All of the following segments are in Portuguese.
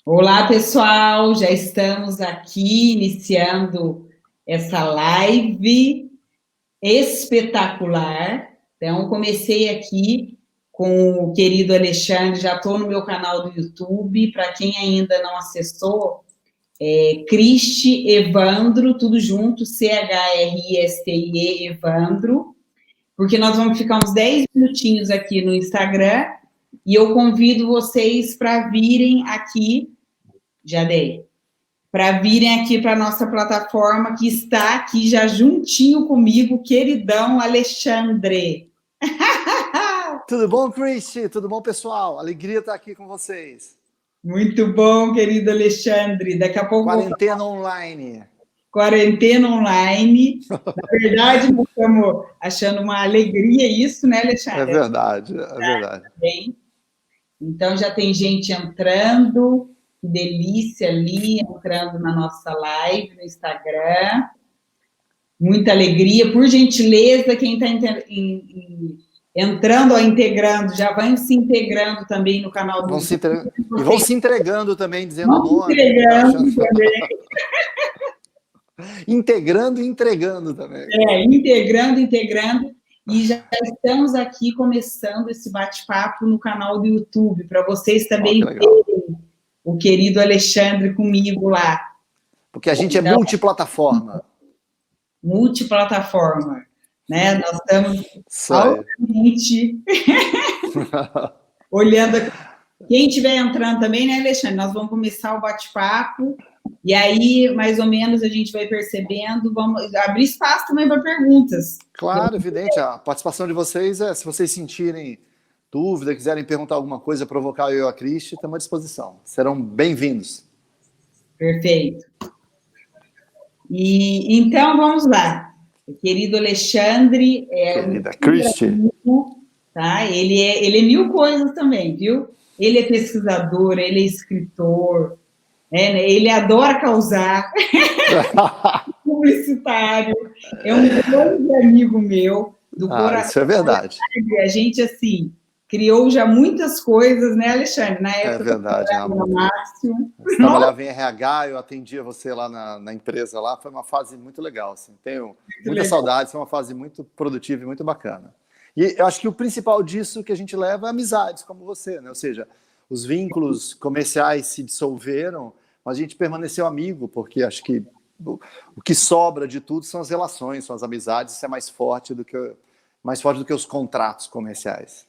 Olá, pessoal, já estamos aqui iniciando essa live espetacular. Então, comecei aqui com o querido Alexandre, já estou no meu canal do YouTube. Para quem ainda não acessou, Cristi Evandro, tudo junto, CHRISTIE Evandro, porque nós vamos ficar uns 10 minutinhos aqui no Instagram e eu convido vocês para virem aqui, já dei, para virem aqui para a nossa plataforma, que está aqui já juntinho comigo, queridão Alexandre. Tudo bom, Cristi? Tudo bom, pessoal? Alegria estar aqui com vocês. Muito bom, querido Alexandre. Daqui a pouco Quarentena online. Quarentena online. Na verdade, nós estamos achando uma alegria isso, né, Alexandre? É verdade, é verdade. Bem. Então, já tem gente entrando, que delícia ali, entrando na nossa live no Instagram. Muita alegria. Por gentileza, quem está entrando ou integrando, já vai se integrando também no canal do YouTube. E vão se entregando também, dizendo o nome. Entregando também. Integrando e entregando também. Integrando. E já estamos aqui começando esse bate-papo no canal do YouTube, para vocês também verem o querido Alexandre comigo lá. Porque a gente é multiplataforma. Multiplataforma, né? Nós estamos altamente olhando. Quem estiver entrando também, né, Alexandre? Nós vamos começar o bate-papo e aí, mais ou menos, a gente vai percebendo, vamos abrir espaço também para perguntas. Claro, evidente. A participação de vocês se vocês sentirem dúvida, quiserem perguntar alguma coisa, provocar eu e a Cristi, estamos à disposição. Serão bem-vindos. Perfeito. E então, vamos lá. O querido Alexandre querida Cristi. Tá? Ele é mil coisas também, viu? Ele é pesquisador, ele é escritor, né? Ele adora causar, publicitário, é um grande amigo meu do coração. Isso é verdade. A gente, assim, criou já muitas coisas, né, Alexandre? Na época, é verdade. Márcio. Você trabalhava em RH, eu atendia você lá na empresa, lá foi uma fase muito legal. Assim. Tenho muita saudade, foi uma fase muito produtiva e muito bacana. E eu acho que o principal disso que a gente leva é amizades como você, né? Ou seja, os vínculos comerciais se dissolveram, mas a gente permaneceu amigo, porque acho que o que sobra de tudo são as relações, são as amizades, isso é mais forte do que os contratos comerciais.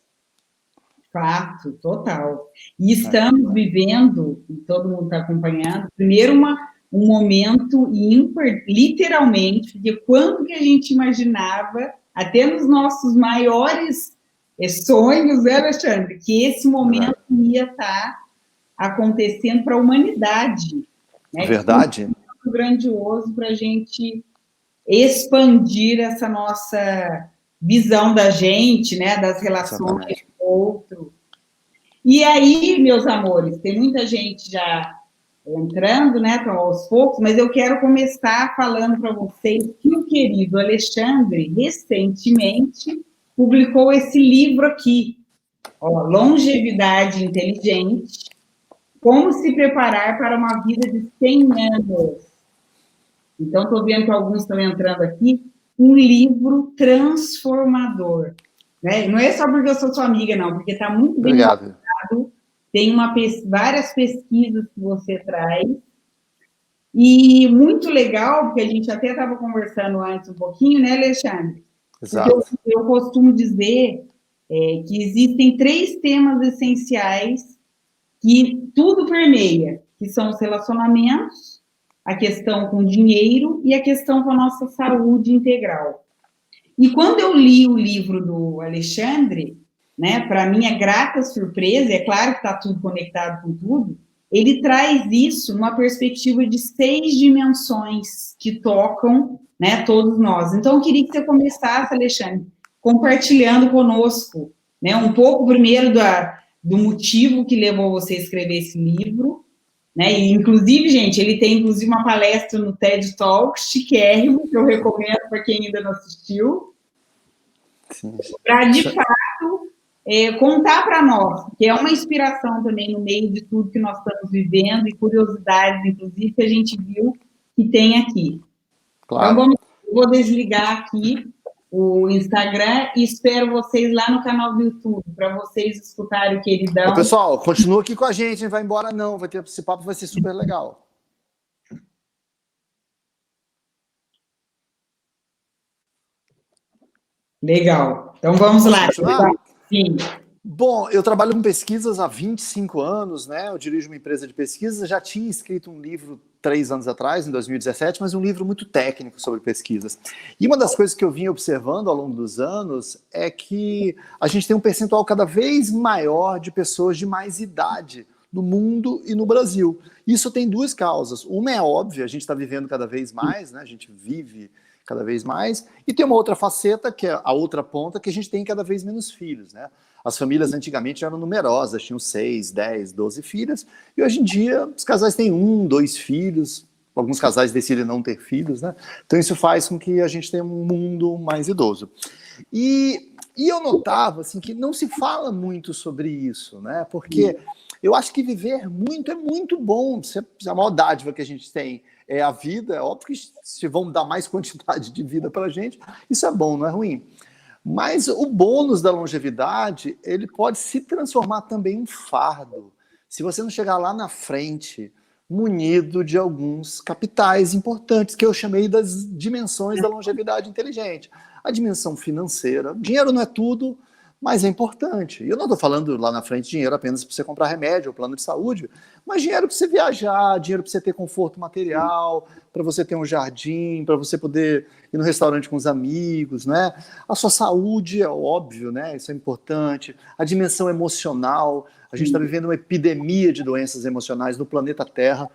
Fato, total. E estamos vivendo, e todo mundo está acompanhando, primeiro um momento ímpar, literalmente, porque quando que a gente imaginava, até nos nossos maiores sonhos, né, Alexandre, que esse momento ia estar acontecendo para a humanidade. Né? Verdade. Que é muito grandioso para a gente expandir essa nossa visão da gente, né, das relações com o outro. E aí, meus amores, tem muita gente já entrando, né, aos poucos, mas eu quero começar falando para vocês que o querido Alexandre, recentemente, publicou esse livro aqui, ó, Longevidade Inteligente, como se preparar para uma vida de 100 anos. Então, estou vendo que alguns estão entrando aqui, um livro transformador. Né? Não é só porque eu sou sua amiga, não, porque está muito bem elaborado, tem várias pesquisas que você traz, e muito legal, porque a gente até estava conversando antes um pouquinho, né, Alexandre? Exato. Eu costumo dizer que existem 3 temas essenciais que tudo permeia, que são os relacionamentos, a questão com dinheiro e a questão com a nossa saúde integral. E quando eu li o livro do Alexandre, né, para minha grata surpresa, é claro que está tudo conectado com tudo, ele traz isso numa perspectiva de 6 dimensões que tocam, né, todos nós. Então, eu queria que você começasse, Alexandre, compartilhando conosco, né, um pouco primeiro do motivo que levou você a escrever esse livro, né? E, inclusive, gente, ele tem inclusive uma palestra no TED Talks, chiquérrimo, que eu recomendo para quem ainda não assistiu, para, de fato, contar para nós, que é uma inspiração também no meio de tudo que nós estamos vivendo e curiosidades, inclusive, que a gente viu que tem aqui. Claro. Então, vou desligar aqui o Instagram e espero vocês lá no canal do YouTube, para vocês escutarem o queridão. Ô, pessoal, continua aqui com a gente, não vai embora não, esse papo vai ser super legal. Legal. Então vamos lá. Sim. Bom, eu trabalho com pesquisas há 25 anos, né? Eu dirijo uma empresa de pesquisa, já tinha escrito um livro 3 anos atrás, em 2017, mas um livro muito técnico sobre pesquisas. E uma das coisas que eu vim observando ao longo dos anos é que a gente tem um percentual cada vez maior de pessoas de mais idade no mundo e no Brasil. Isso tem duas causas. Uma é óbvia, a gente está vivendo cada vez mais, né? A gente vive cada vez mais, e tem uma outra faceta, que é a outra ponta, que a gente tem cada vez menos filhos, né? As famílias antigamente eram numerosas, tinham 6, 10, 12 filhos, e hoje em dia os casais têm 1, 2 filhos, alguns casais decidem não ter filhos, né? Então isso faz com que a gente tenha um mundo mais idoso. E eu notava assim, que não se fala muito sobre isso, né? Porque eu acho que viver muito é muito bom, a maior dádiva que a gente tem é a vida, é óbvio que se vão dar mais quantidade de vida para a gente, isso é bom, não é ruim. Mas o bônus da longevidade, ele pode se transformar também em fardo, se você não chegar lá na frente munido de alguns capitais importantes, que eu chamei das dimensões da longevidade inteligente. A dimensão financeira, dinheiro não é tudo, mas é importante. E eu não estou falando lá na frente dinheiro apenas para você comprar remédio ou plano de saúde, mas dinheiro para você viajar, dinheiro para você ter conforto material, para você ter um jardim, para você poder ir no restaurante com os amigos, né? A sua saúde é óbvio, né? Isso é importante. A dimensão emocional. A gente está vivendo uma epidemia de doenças emocionais no planeta Terra.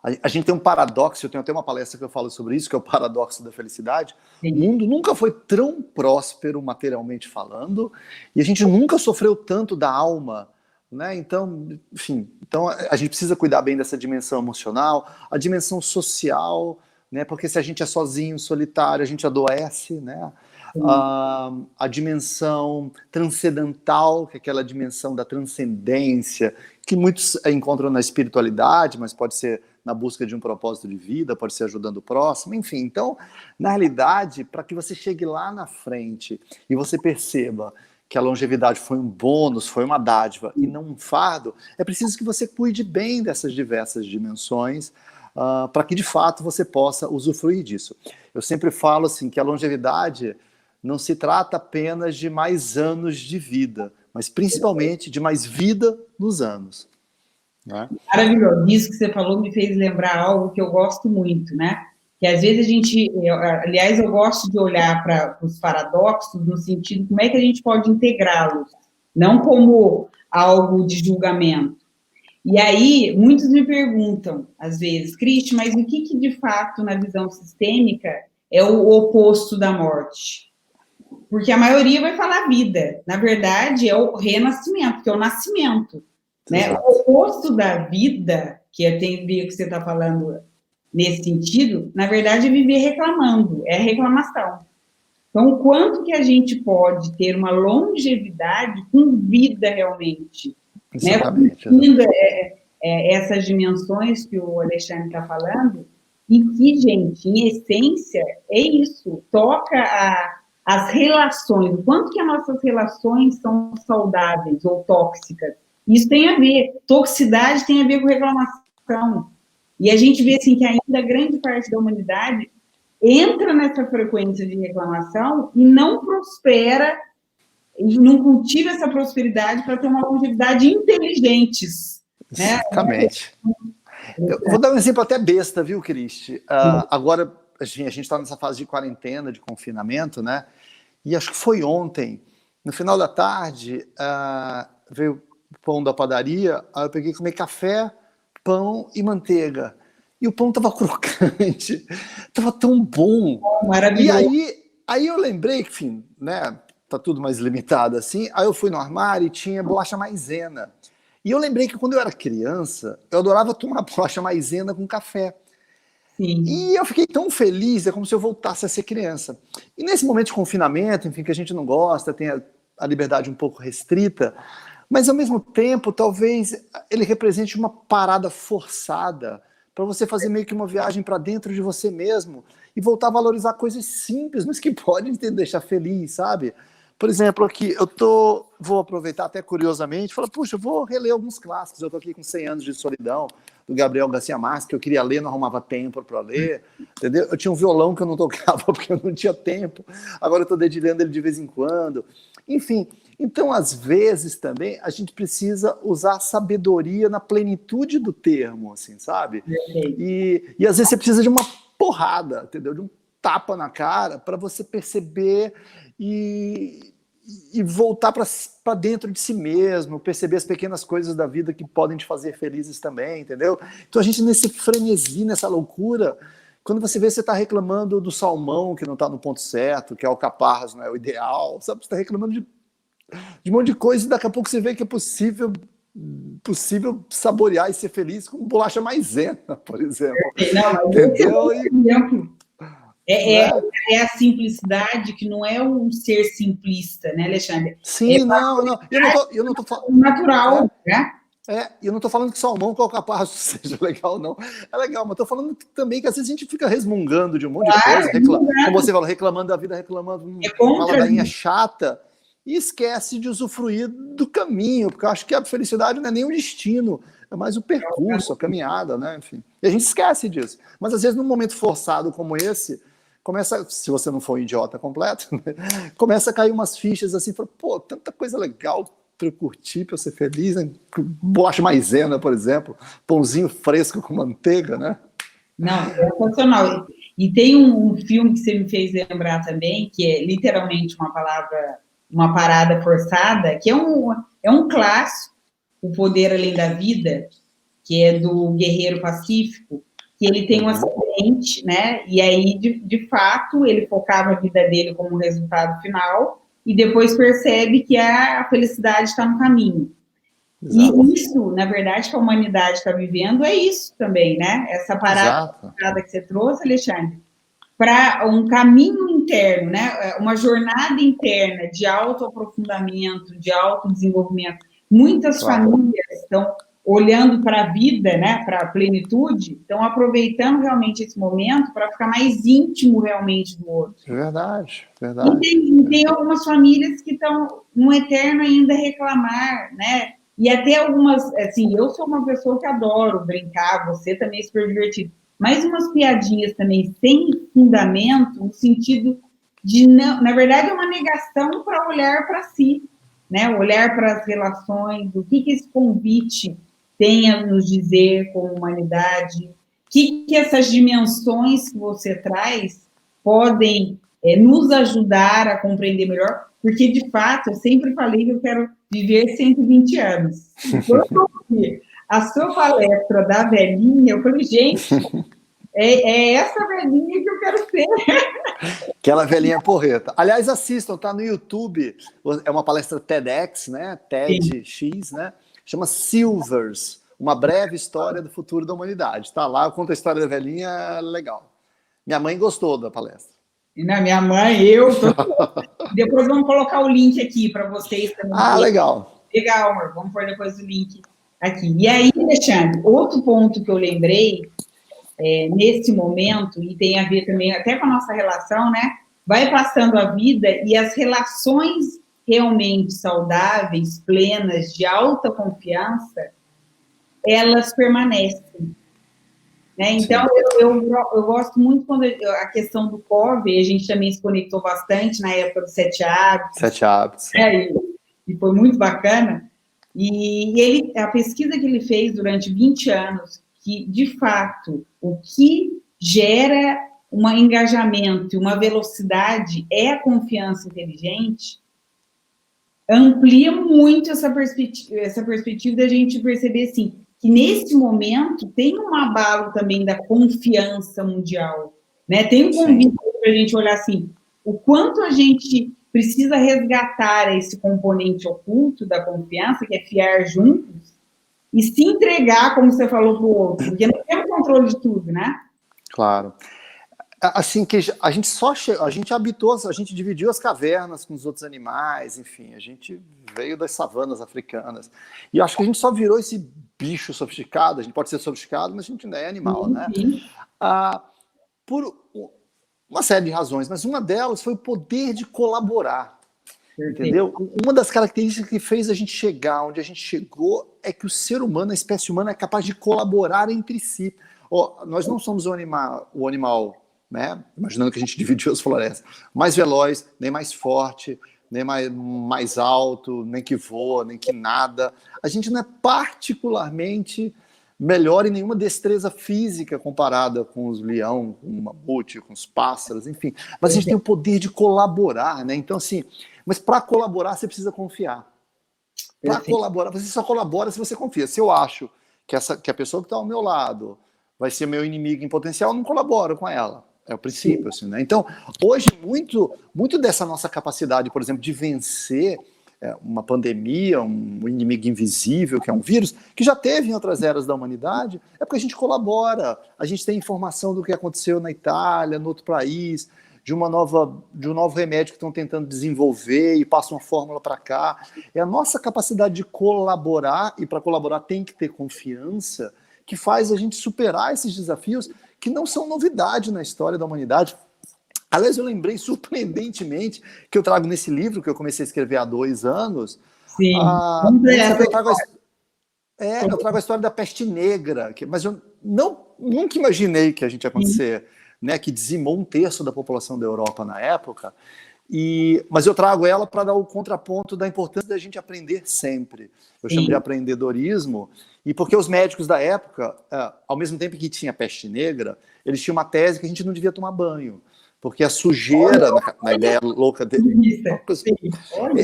A gente tem um paradoxo, eu tenho até uma palestra que eu falo sobre isso, que é o paradoxo da felicidade. Sim. O mundo nunca foi tão próspero, materialmente falando, e a gente nunca sofreu tanto da alma, né? Então, enfim, então a gente precisa cuidar bem dessa dimensão emocional, a dimensão social, né? Porque se a gente é sozinho, solitário, a gente adoece, né? A dimensão transcendental, que é aquela dimensão da transcendência, que muitos encontram na espiritualidade, mas pode ser na busca de um propósito de vida, pode ser ajudando o próximo, enfim. Então, na realidade, para que você chegue lá na frente e você perceba que a longevidade foi um bônus, foi uma dádiva e não um fardo, é preciso que você cuide bem dessas diversas dimensões, para que de fato você possa usufruir disso. Eu sempre falo assim que a longevidade não se trata apenas de mais anos de vida, mas principalmente de mais vida nos anos. Né? Maravilhoso. Isso que você falou me fez lembrar algo que eu gosto muito, né? Que às vezes aliás, eu gosto de olhar para os paradoxos no sentido como é que a gente pode integrá-los, não como algo de julgamento. E aí, muitos me perguntam, às vezes, Cristi, mas o que de fato, na visão sistêmica, é o oposto da morte? Porque a maioria vai falar vida. Na verdade, é o renascimento, que é o nascimento. Né? O oposto da vida, que tem a ver com o que você está falando nesse sentido, na verdade, é viver reclamando, é a reclamação. Então, o quanto que a gente pode ter uma longevidade com vida realmente? Exatamente. Né? Essas dimensões que o Alexandre está falando, e que, gente, em essência, é isso, toca as relações, o quanto que as nossas relações são saudáveis ou tóxicas. Isso tem a ver, toxicidade tem a ver com reclamação. E a gente vê assim, que ainda grande parte da humanidade entra nessa frequência de reclamação e não prospera, e não cultiva essa prosperidade para ter uma longevidade inteligentes. Exatamente. Né? Eu vou dar um exemplo até besta, viu, Cristi? Agora, a gente está nessa fase de quarentena, de confinamento, né? E acho que foi ontem, no final da tarde, veio pão da padaria, aí eu peguei e comi café, pão e manteiga. E o pão tava crocante, tava tão bom. Maravilhoso. E aí eu lembrei que, enfim, né, tá tudo mais limitado assim, aí eu fui no armário e tinha bolacha maisena. E eu lembrei que quando eu era criança, eu adorava tomar bolacha maisena com café. Sim. E eu fiquei tão feliz, é como se eu voltasse a ser criança. E nesse momento de confinamento, enfim, que a gente não gosta, tem a liberdade um pouco restrita, mas ao mesmo tempo, talvez ele represente uma parada forçada para você fazer meio que uma viagem para dentro de você mesmo e voltar a valorizar coisas simples, mas que podem te deixar feliz, sabe? Por exemplo, aqui, vou aproveitar até curiosamente, falar, puxa, eu vou reler alguns clássicos, eu estou aqui com 100 anos de solidão, do Gabriel Garcia Marques, que eu queria ler, não arrumava tempo para ler, entendeu? Eu tinha um violão que eu não tocava porque eu não tinha tempo, agora eu estou dedilhando ele de vez em quando. Enfim, então, às vezes também, a gente precisa usar a sabedoria na plenitude do termo, assim, sabe? E às vezes você precisa de uma porrada, entendeu? De um tapa na cara para você perceber e voltar para dentro de si mesmo, perceber as pequenas coisas da vida que podem te fazer felizes também, entendeu? Então a gente nesse frenesi, nessa loucura, quando você vê, você está reclamando do salmão que não está no ponto certo, que alcaparras não é o ideal, sabe? Você está reclamando de um monte de coisa e daqui a pouco você vê que é possível saborear e ser feliz com bolacha maisena, por exemplo. Não, entendeu? É a simplicidade que não é um ser simplista, né, Alexandre? Sim, não. Eu não tô falando. Natural, né? Eu não estou falando que salmão com alcaparras seja legal, não. É legal, mas estou falando também que às vezes a gente fica resmungando de um monte de coisa, como você falou, reclamando da vida, reclamando uma ladainha chata, e esquece de usufruir do caminho, porque eu acho que a felicidade não é nem o destino, é mais o percurso, a caminhada, né? Enfim. E a gente esquece disso. Mas às vezes, num momento forçado como esse, começa, se você não for um idiota completo, né? Começa a cair umas fichas assim, pô, tanta coisa legal para eu curtir, para eu ser feliz, né? Bolacha maisena, por exemplo, pãozinho fresco com manteiga, né? Não, é sensacional. E tem um filme que você me fez lembrar também, que é literalmente uma parada forçada, que é um clássico, O Poder Além da Vida, que é do Guerreiro Pacífico, que ele tem um acidente, né? E aí, de fato, ele focava a vida dele como resultado final e depois percebe que a felicidade está no caminho. Exato. E isso, na verdade, que a humanidade está vivendo é isso também, né? Essa parada que você trouxe, Alexandre, para um caminho interno, né? Uma jornada interna de autoaprofundamento, de autodesenvolvimento. Muitas famílias estão olhando para a vida, né, para a plenitude, estão aproveitando realmente esse momento para ficar mais íntimo realmente do outro. Verdade. E tem algumas famílias que estão no eterno ainda reclamar, né? E até algumas, assim, eu sou uma pessoa que adoro brincar, você também é super divertido, mas umas piadinhas também sem fundamento, no sentido de, não, na verdade, é uma negação para olhar para si, né? Olhar para as relações, o que esse convite tem a nos dizer como humanidade, o que essas dimensões que você traz podem nos ajudar a compreender melhor, porque, de fato, eu sempre falei que eu quero viver 120 anos. Quando eu ouvi a sua palestra da velhinha, eu falei, gente, é essa velhinha que eu quero ser. Aquela velhinha porreta. Aliás, assistam, tá no YouTube, é uma palestra TEDx, né? TEDx, né? Chama Silvers, uma breve história do futuro da humanidade. Tá lá, eu conto a história da velhinha, legal. Minha mãe gostou da palestra. E na minha mãe, depois vamos colocar o link aqui para vocês também. Legal. Legal, amor. Vamos pôr depois o link aqui. E aí, Alexandre, outro ponto que eu lembrei nesse momento, e tem a ver também até com a nossa relação, né? Vai passando a vida e as relações realmente saudáveis, plenas, de alta confiança, elas permanecem. Né? Então, eu gosto muito quando a questão do COV, a gente também se conectou bastante na época dos 7 hábitos. 7 hábitos. E foi muito bacana. E a pesquisa que ele fez durante 20 anos, que, de fato, o que gera um engajamento e uma velocidade é a confiança inteligente, amplia muito essa perspectiva da gente perceber, assim, que nesse momento tem um abalo também da confiança mundial, né? Tem um convite para a gente olhar assim, o quanto a gente precisa resgatar esse componente oculto da confiança, que é fiar juntos, e se entregar, como você falou, para o outro, porque não tem o controle de tudo, né? Claro. assim, que a gente a gente habitou, a gente dividiu as cavernas com os outros animais, enfim, a gente veio das savanas africanas. E eu acho que a gente só virou esse bicho sofisticado, a gente pode ser sofisticado, mas a gente ainda é animal, né? Ah, por uma série de razões, mas uma delas foi o poder de colaborar. Entendeu? Uma das características que fez a gente chegar onde a gente chegou é que o ser humano, a espécie humana, é capaz de colaborar entre si. Nós não somos o animal, né? Imaginando que a gente dividiu as florestas, mais veloz, nem mais forte, nem mais alto, nem que voa, nem que nada. A gente não é particularmente melhor em nenhuma destreza física comparada com os leão, com o mamute, com os pássaros, enfim. Mas a gente tem o poder de colaborar, né? Então, assim, mas para colaborar você precisa confiar. Para colaborar, você só colabora se você confia. Se eu acho que a pessoa que está ao meu lado vai ser meu inimigo em potencial, eu não colaboro com ela. É o princípio, assim, né? Então, hoje, muito dessa nossa capacidade, por exemplo, de vencer uma pandemia, um inimigo invisível, que é um vírus, que já teve em outras eras da humanidade, é porque a gente colabora, a gente tem informação do que aconteceu na Itália, no outro país, de um novo remédio que estão tentando desenvolver e passa uma fórmula para cá. É a nossa capacidade de colaborar, e para colaborar tem que ter confiança, que faz a gente superar esses desafios que não são novidade na história da humanidade. Aliás, eu lembrei surpreendentemente que eu trago nesse livro que eu comecei a escrever há 2 anos. Sim. Eu trago a história da peste negra, mas eu nunca imaginei que a gente ia acontecer, né, que dizimou 1/3 da população da Europa na época. Mas eu trago ela para dar o contraponto da importância da gente aprender sempre. Eu chamo de aprendedorismo, e porque os médicos da época, ao mesmo tempo que tinha peste negra, eles tinham uma tese que a gente não devia tomar banho. Porque a sujeira, na ideia louca dele,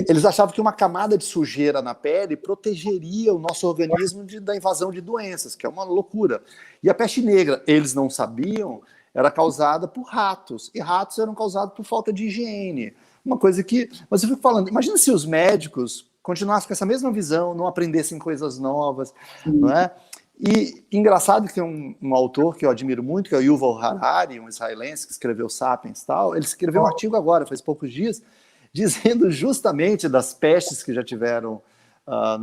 eles achavam que uma camada de sujeira na pele protegeria o nosso organismo da invasão de doenças, que é uma loucura. E a peste negra, eles não sabiam, era causada por ratos, e ratos eram causados por falta de higiene. Uma coisa que... Mas eu fico falando, imagina se os médicos continuassem com essa mesma visão, não aprendessem coisas novas, não é? E engraçado que tem um autor que eu admiro muito, que é o Yuval Harari, um israelense que escreveu Sapiens e tal. Ele escreveu um artigo agora, faz poucos dias, dizendo justamente das pestes que já tiveram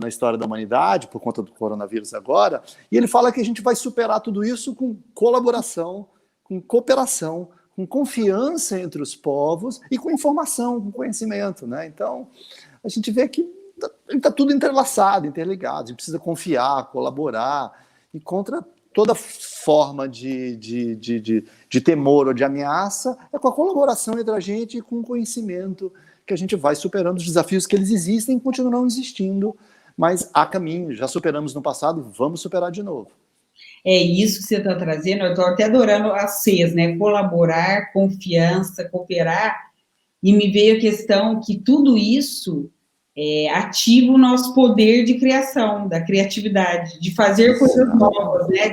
na história da humanidade, por conta do coronavírus agora, e ele fala que a gente vai superar tudo isso com colaboração, com cooperação, com confiança entre os povos e com informação, com conhecimento, né? Então, a gente vê que está tudo entrelaçado, interligado. A gente precisa confiar, colaborar, e contra toda forma de temor ou de ameaça, é com a colaboração entre a gente e com o conhecimento que a gente vai superando os desafios que eles existem e continuarão existindo, mas há caminho, já superamos no passado, vamos superar de novo. É isso que você está trazendo, eu estou até adorando as Cs, né? Colaborar, confiança, cooperar, e me veio a questão que tudo isso ativa o nosso poder de criação, da criatividade, de fazer coisas novas, né?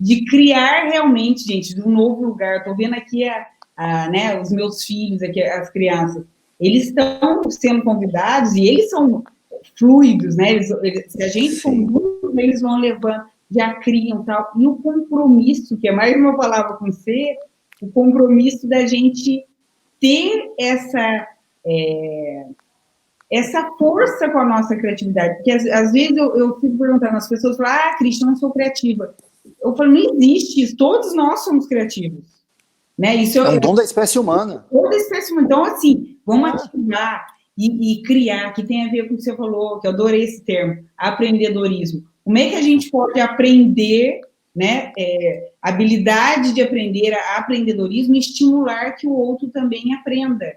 De criar realmente, gente, de um novo lugar. Estou vendo aqui né, os meus filhos, aqui, as crianças, eles estão sendo convidados e eles são fluidos, né? Se a gente for, eles vão levando, já criam tal. E o compromisso, que é mais uma palavra com C, o compromisso da gente ter essa força com a nossa criatividade, porque às vezes eu fico perguntando, as pessoas falam, Cristian, eu não sou criativa. Eu falo, não existe isso, todos nós somos criativos. Né? Isso é um dom da espécie humana. Toda a espécie humana. Então, assim, vamos ativar e criar, que tem a ver com o que você falou, que eu adorei esse termo, apreendedorismo. Como é que a gente pode aprender, né, habilidade de aprender, apreendedorismo, e estimular que o outro também aprenda?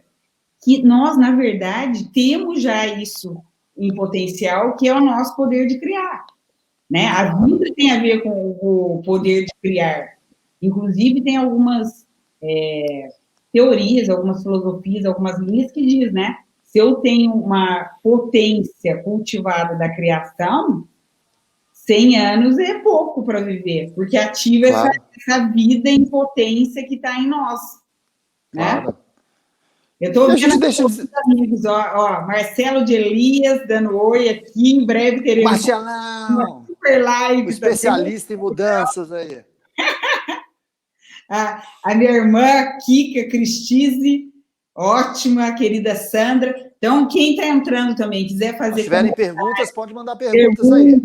Que nós, na verdade, temos já isso em potencial, que é o nosso poder de criar. Né? A vida tem a ver com o poder de criar. Inclusive, tem algumas teorias, algumas filosofias, algumas linhas que diz, né? Se eu tenho uma potência cultivada da criação, 100 anos é pouco para viver, porque ativa essa vida em potência que está em nós. Né? Claro. Eu estou vendo os amigos, Marcelo de Elias dando oi aqui, em breve teremos Marcelão, uma super live. O especialista em mudanças aí. a minha irmã, Kika Cristise, ótima, a querida Sandra. Então, quem está entrando também, quiser fazer... Se tiverem perguntas, pode mandar perguntas aí.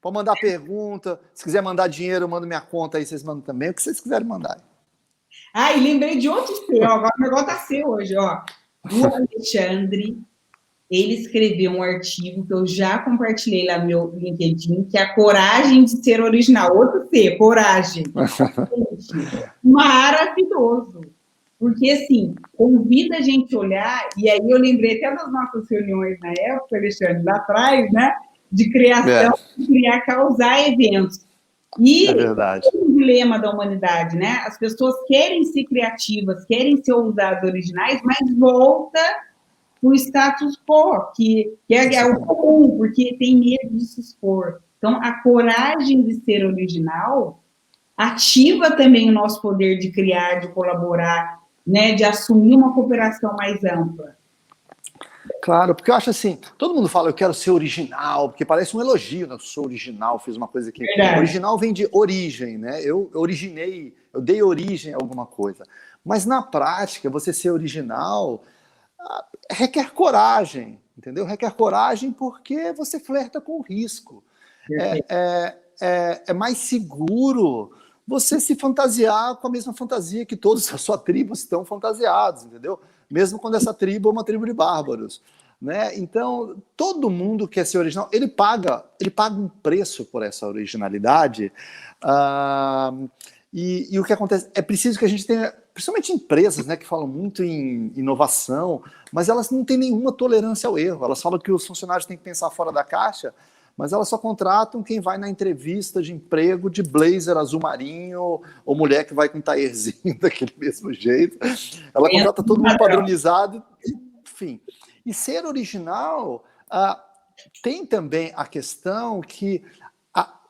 Pode mandar pergunta. Se quiser mandar dinheiro, eu mando minha conta aí, vocês mandam também. O que vocês quiserem mandar. E lembrei de outro seu. Agora o negócio está seu hoje, ó. O Alexandre, ele escreveu um artigo que eu já compartilhei lá no meu LinkedIn, que é a coragem de ser original. Outro C, coragem. Maravilhoso. Porque, assim, convida a gente a olhar, e aí eu lembrei até das nossas reuniões na época, Alexandre, lá atrás, né? De criação, de criar, causar eventos. E é verdade. É um dilema da humanidade, né? As pessoas querem ser criativas, querem ser ousadas, originais, mas volta o status quo, que é o comum, porque tem medo de se expor. Então, a coragem de ser original ativa também o nosso poder de criar, de colaborar, né, de assumir uma cooperação mais ampla. Claro, porque eu acho assim, todo mundo fala, eu quero ser original, porque parece um elogio, né? Eu sou original, fiz uma coisa que... Verdade. Original vem de origem, né? Eu originei, eu dei origem a alguma coisa. Mas na prática, você ser original requer coragem, entendeu? Requer coragem porque você flerta com o risco. É mais seguro você se fantasiar com a mesma fantasia que todos da sua tribo estão fantasiados, entendeu? Mesmo quando essa tribo é uma tribo de bárbaros, né? Então, todo mundo quer ser original, ele paga um preço por essa originalidade, e o que acontece, é preciso que a gente tenha, principalmente empresas, né, que falam muito em inovação, mas elas não têm nenhuma tolerância ao erro, elas falam que os funcionários têm que pensar fora da caixa, mas elas só contratam quem vai na entrevista de emprego de blazer azul marinho, ou mulher que vai com taierzinho daquele mesmo jeito. Ela contrata todo mundo padronizado, enfim. E ser original tem também a questão que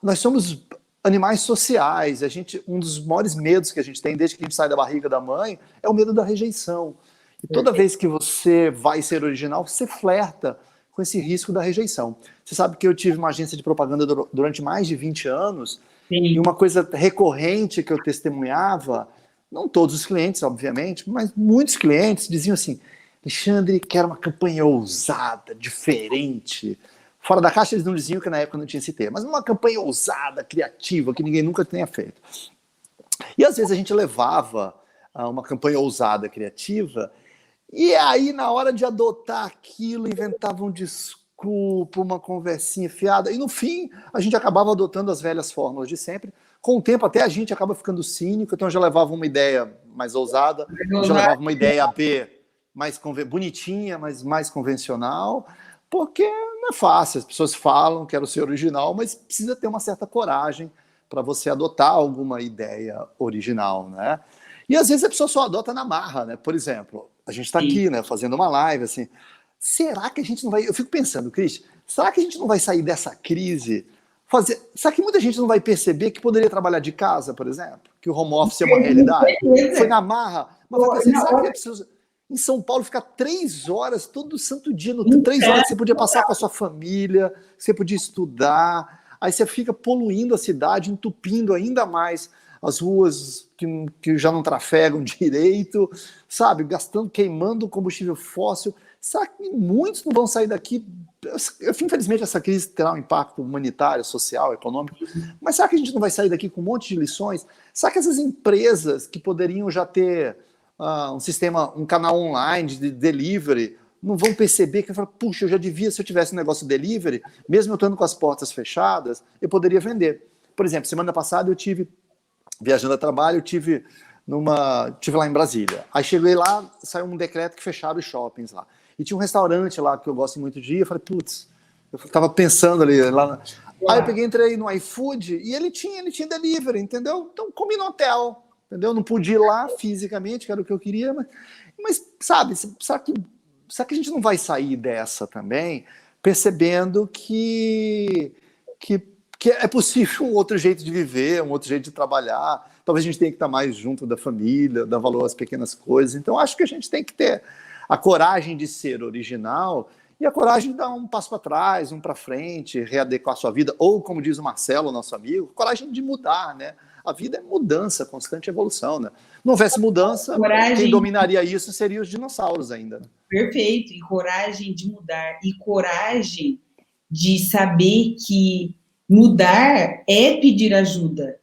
nós somos animais sociais. Um dos maiores medos que a gente tem desde que a gente sai da barriga da mãe é o medo da rejeição. E toda vez que você vai ser original, você flerta com esse risco da rejeição. Você sabe que eu tive uma agência de propaganda durante mais de 20 anos, Sim. E uma coisa recorrente que eu testemunhava, não todos os clientes, obviamente, mas muitos clientes diziam assim, Alexandre, quero uma campanha ousada, diferente. Fora da caixa eles não diziam, que na época não tinha esse termo, mas uma campanha ousada, criativa, que ninguém nunca tenha feito. E às vezes a gente levava uma campanha ousada, criativa, e aí, na hora de adotar aquilo, inventavam desculpa, uma conversinha fiada, e no fim, a gente acabava adotando as velhas fórmulas de sempre. Com o tempo, até a gente acaba ficando cínico, então eu já levava uma ideia mais ousada, já levava uma ideia B mais bonitinha, mas mais convencional, porque não é fácil, as pessoas falam, quero ser original, mas precisa ter uma certa coragem para você adotar alguma ideia original, né? E às vezes a pessoa só adota na marra, né? Por exemplo, a gente está aqui, né, fazendo uma live, assim, será que a gente não vai... Eu fico pensando, Cris, será que a gente não vai sair dessa crise? Será que muita gente não vai perceber que poderia trabalhar de casa, por exemplo? Que o home office é uma realidade? Foi na marra, mas vai pensar, será que é preciso... Em São Paulo, ficar 3 horas todo santo dia, 3 horas que você podia passar com a sua família, você podia estudar, aí você fica poluindo a cidade, entupindo ainda mais as ruas que já não trafegam direito, sabe, queimando combustível fóssil. Será que muitos não vão sair daqui? Infelizmente, essa crise terá um impacto humanitário, social, econômico, mas será que a gente não vai sair daqui com um monte de lições? Será que essas empresas que poderiam já ter um sistema, um canal online de delivery, não vão perceber que puxa, eu já devia, se eu tivesse um negócio de delivery, mesmo eu estando com as portas fechadas, eu poderia vender. Por exemplo, semana passada eu tive, viajando a trabalho, eu tive lá em Brasília. Aí cheguei lá, saiu um decreto que fecharam os shoppings lá. E tinha um restaurante lá que eu gosto muito de ir, eu falei, putz, eu tava pensando ali, lá. Aí eu peguei, entrei no iFood e ele tinha delivery, entendeu? Então comi no hotel, entendeu? Não pude ir lá fisicamente, que era o que eu queria, mas sabe, será que a gente não vai sair dessa também, percebendo que é possível um outro jeito de viver, um outro jeito de trabalhar, talvez a gente tenha que estar mais junto da família, dar valor às pequenas coisas, então acho que a gente tem que ter a coragem de ser original e a coragem de dar um passo para trás, um para frente, readequar a sua vida, ou como diz o Marcelo, nosso amigo, coragem de mudar, né? A vida é mudança, constante evolução, né? Não houvesse mudança, quem dominaria isso seria os dinossauros ainda. Perfeito, e coragem de mudar, e coragem de saber que mudar é pedir ajuda,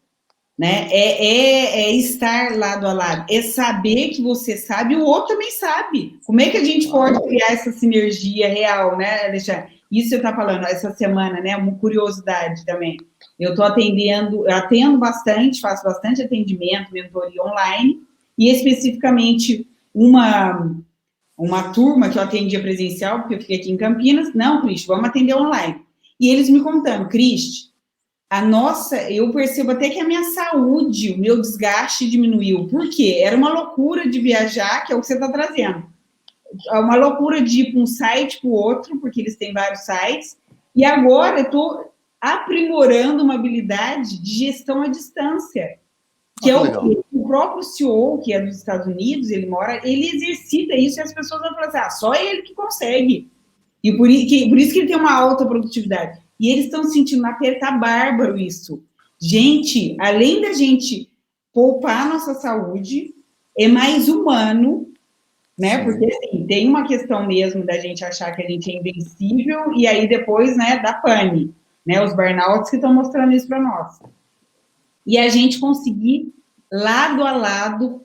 né? É estar lado a lado, é saber que você sabe e o outro também sabe. Como é que a gente pode criar essa sinergia real, né, Alexandre? Isso você está falando essa semana, né? Uma curiosidade também. Eu estou atendo bastante, faço bastante atendimento, mentoria online, e especificamente uma turma que eu atendia presencial, porque eu fiquei aqui em Campinas. Não, Cristi, vamos atender online. E eles me contando, Cristi, eu percebo até que a minha saúde, o meu desgaste diminuiu. Por quê? Era uma loucura de viajar, que é o que você está trazendo. É uma loucura de ir para um site para o outro, porque eles têm vários sites. E agora eu estou aprimorando uma habilidade de gestão à distância, que é o próprio CEO, que é dos Estados Unidos, ele exercita isso e as pessoas vão falar assim, só ele que consegue. E por isso que ele tem uma alta produtividade. E eles estão sentindo apertar bárbaro isso. Gente, além da gente poupar a nossa saúde, é mais humano, né? Sim. Porque, assim, tem uma questão mesmo da gente achar que a gente é invencível e aí depois, né, dá pane, né? Os burnouts que estão mostrando isso para nós. E a gente conseguir, lado a lado,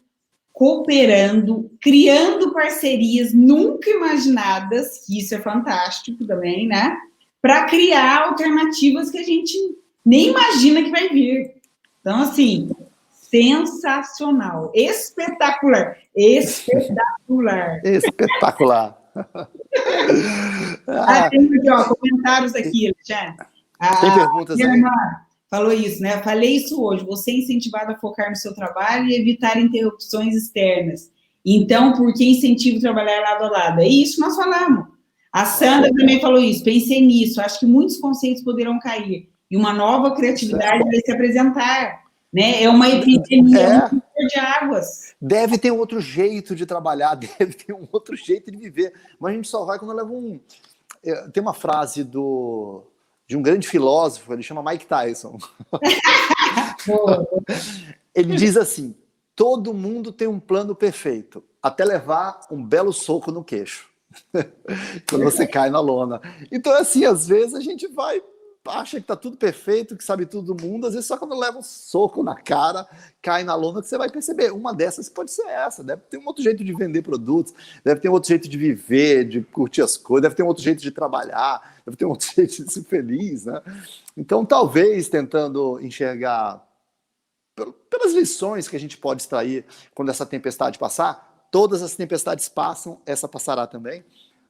cooperando, criando parcerias nunca imaginadas, que isso é fantástico também, né? Para criar alternativas que a gente nem imagina que vai vir. Então, assim, sensacional, espetacular, espetacular. Espetacular. Tem aqui, comentários aqui, Alexandre. Tem perguntas aí? Falou isso, né? Falei isso hoje. Você é incentivado a focar no seu trabalho e evitar interrupções externas. Então, por que incentivo trabalhar lado a lado? É isso que nós falamos. A Sandra também falou isso. Pensei nisso. Acho que muitos conceitos poderão cair. E uma nova criatividade vai se apresentar. Né? É uma epidemia de águas. Deve ter um outro jeito de trabalhar, deve ter um outro jeito de viver. Mas a gente só vai quando leva um... Tem uma frase de um grande filósofo, ele chama Mike Tyson. Ele diz assim, todo mundo tem um plano perfeito, até levar um belo soco no queixo, quando você cai na lona. Então, assim, às vezes a gente acha que tá tudo perfeito, que sabe tudo do mundo, às vezes só quando leva um soco na cara, cai na lona, que você vai perceber. Uma dessas pode ser essa, deve ter um outro jeito de vender produtos, deve ter um outro jeito de viver, de curtir as coisas, deve ter um outro jeito de trabalhar, deve ter um outro jeito de ser feliz, né? Então, talvez, tentando enxergar pelas lições que a gente pode extrair quando essa tempestade passar, todas as tempestades passam, essa passará também,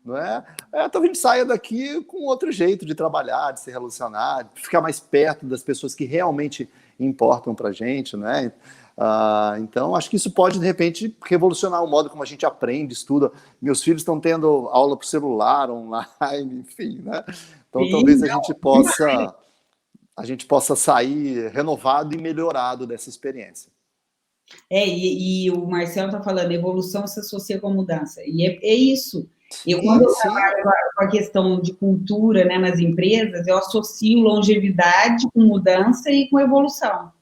não é? Então a gente saia daqui com outro jeito de trabalhar, de se relacionar, de ficar mais perto das pessoas que realmente importam para a gente, né? Então acho que isso pode, de repente, revolucionar o modo como a gente aprende, estuda. Meus filhos estão tendo aula por celular, online, enfim, né? Então sim, talvez a gente possa sair renovado e melhorado dessa experiência. E o Marcelo está falando, evolução se associa com mudança. E é isso. Quando eu trabalho com a questão de cultura, né, nas empresas, eu associo longevidade com mudança e com evolução.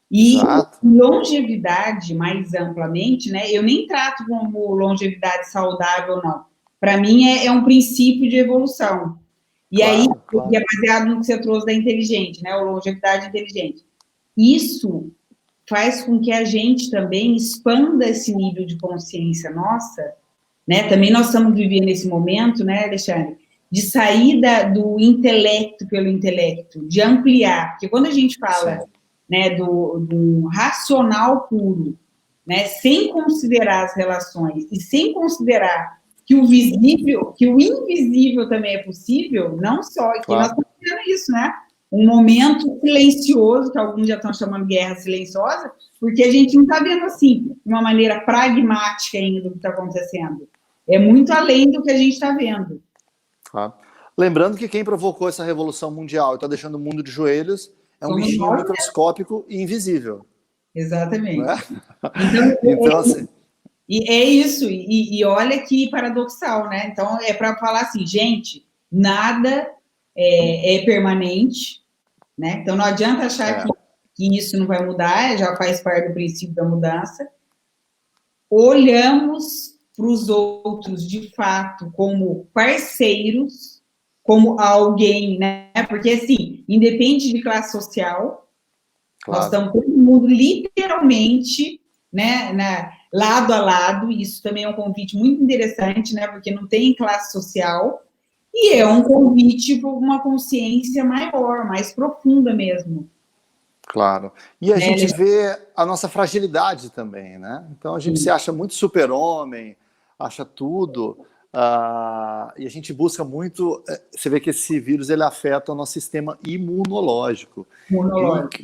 E exato. Longevidade, mais amplamente, né, eu nem trato como longevidade saudável, não. Para mim, é um princípio de evolução. E aí, é baseado no que você trouxe da inteligente, né, a longevidade inteligente. Isso faz com que a gente também expanda esse nível de consciência nossa, né? Também nós estamos vivendo esse momento, né, Alexandre, de sair do intelecto pelo intelecto, de ampliar, porque quando a gente fala, né, do racional puro, né, sem considerar as relações e sem considerar que o visível, que o invisível também é possível, não só, que nós estamos vendo isso, né? Um momento silencioso, que alguns já estão chamando de guerra silenciosa, porque a gente não está vendo assim, de uma maneira pragmática ainda do que está acontecendo. É muito além do que a gente está vendo. Lembrando que quem provocou essa revolução mundial e está deixando o mundo de joelhos é um bichinho microscópico e invisível. Exatamente. Então, assim... E é isso, e olha que paradoxal, né? Então, é para falar assim, gente, nada é permanente, né? Então, não adianta achar que que isso não vai mudar, já faz parte do princípio da mudança. Olhamos para os outros, de fato, como parceiros, como alguém, né? Porque, assim, independe de classe social, claro, nós estamos todo mundo literalmente, né, lado a lado. Isso também é um convite muito interessante, né? Porque não tem classe social, e é um convite para uma consciência maior, mais profunda mesmo. Claro. E a gente vê a nossa fragilidade também, né? Então a gente se acha muito super-homem, acha tudo, e a gente busca muito. Você vê que esse vírus ele afeta o nosso sistema imunológico.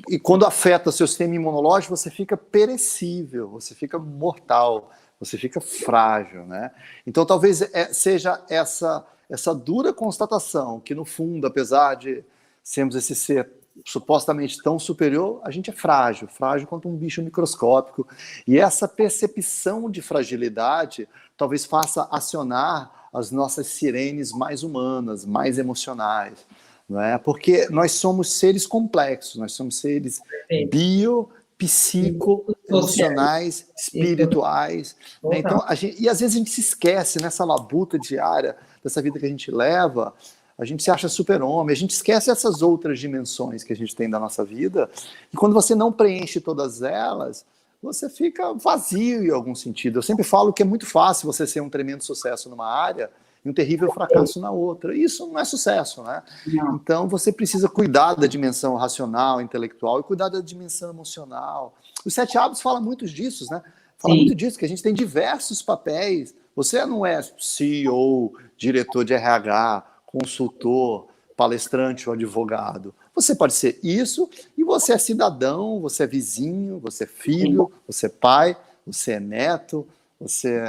E quando afeta o seu sistema imunológico, você fica perecível, você fica mortal, você fica frágil, né? Então talvez seja essa dura constatação que, no fundo, apesar de sermos esse ser supostamente tão superior, a gente é frágil, frágil quanto um bicho microscópico. E essa percepção de fragilidade talvez faça acionar as nossas sirenes mais humanas, mais emocionais, não é? Porque nós somos seres complexos, nós somos seres bio, psico, emocionais, espirituais, né? Então, e às vezes a gente se esquece nessa labuta diária dessa vida que a gente leva. A gente se acha super-homem, a gente esquece essas outras dimensões que a gente tem da nossa vida, e quando você não preenche todas elas, você fica vazio em algum sentido. Eu sempre falo que é muito fácil você ser um tremendo sucesso numa área e um terrível fracasso na outra. Isso não é sucesso, né? Não. Então você precisa cuidar da dimensão racional, intelectual, e cuidar da dimensão emocional. Os 7 hábitos falam muito disso, né? Fala muito disso, que a gente tem diversos papéis. Você não é CEO, diretor de RH, consultor, palestrante ou advogado. Você pode ser isso, e você é cidadão, você é vizinho, você é filho, você é pai, você é neto,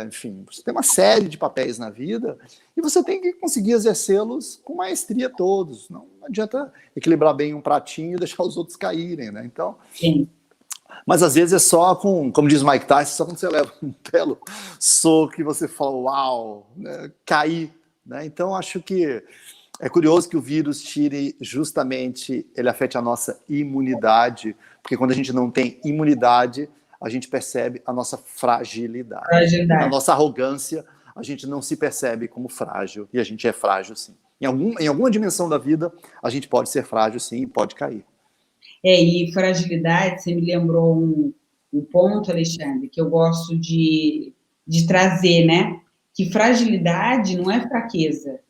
enfim, você tem uma série de papéis na vida, e você tem que conseguir exercê-los com maestria todos. Não adianta equilibrar bem um pratinho e deixar os outros caírem, né? Então, mas às vezes é só como diz Mike Tyson, só quando você leva um belo soco que você fala, uau, né? Cair. Né? Então, acho que é curioso que o vírus ele afete a nossa imunidade, porque quando a gente não tem imunidade, a gente percebe a nossa fragilidade. E na nossa arrogância, a gente não se percebe como frágil, e a gente é frágil, sim. Em alguma dimensão da vida, a gente pode ser frágil, sim, e pode cair. E fragilidade, você me lembrou um ponto, Alexandre, que eu gosto de trazer, né? Que fragilidade não é fraqueza.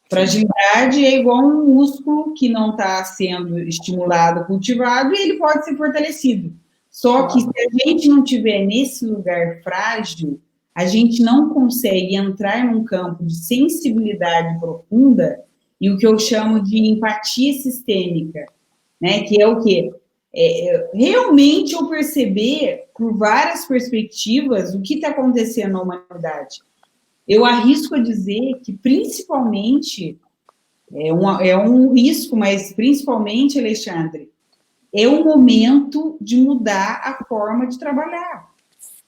Fragilidade é igual um músculo que não está sendo estimulado, cultivado, e ele pode ser fortalecido. Só que se a gente não tiver nesse lugar frágil, a gente não consegue entrar num campo de sensibilidade profunda e o que eu chamo de empatia sistêmica, né? Que é o quê? Realmente eu perceber, por várias perspectivas, o que está acontecendo na humanidade. Eu arrisco a dizer que, principalmente, é um risco, mas principalmente, Alexandre, é o momento de mudar a forma de trabalhar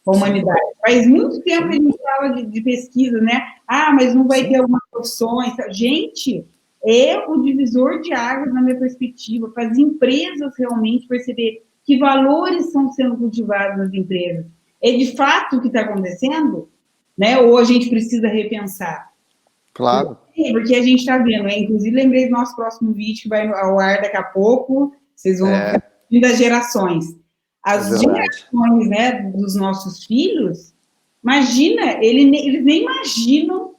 com a humanidade. Faz muito tempo que a gente fala de pesquisa, né? Mas não vai ter algumas profissões. Gente, é o divisor de águas na minha perspectiva, para as empresas realmente perceber que valores estão sendo cultivados nas empresas. É de fato o que está acontecendo? Né? Ou a gente precisa repensar? Claro. Porque a gente está vendo, né? Inclusive lembrei do nosso próximo vídeo que vai ao ar daqui a pouco, vocês vão ficar das gerações. As gerações, né, dos nossos filhos, imagina, eles nem imaginam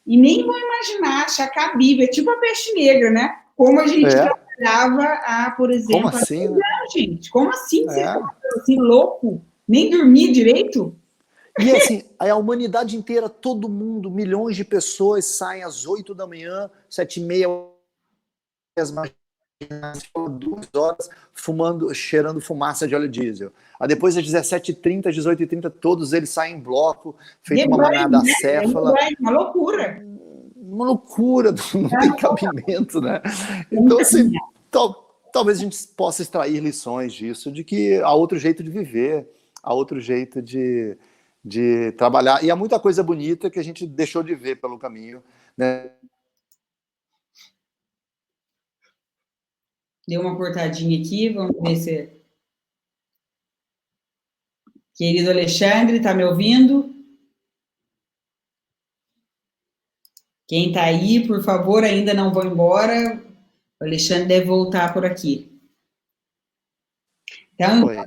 e nem vão imaginar achar cabível, é tipo a peste negra, né? Como a gente trabalhava por exemplo, como assim, né? Gente, como assim? Você assim, louco? Nem dormir direito? E assim, a humanidade inteira, todo mundo, milhões de pessoas saem às 8 da manhã, 7h30, 2 horas, cheirando fumaça de óleo diesel. Aí depois, às 17h30, às 18h30, todos eles saem em bloco, feito uma manada acéfala. Uma loucura. Uma loucura, não tem cabimento, né? Então, assim, talvez a gente possa extrair lições disso, de que há outro jeito de viver, há outro jeito de trabalhar. E há muita coisa bonita que a gente deixou de ver pelo caminho, né? Deu uma cortadinha aqui, vamos ver se Querido Alexandre, está me ouvindo? Quem está aí, por favor, ainda não vão embora. O Alexandre deve voltar por aqui. Então, Oi.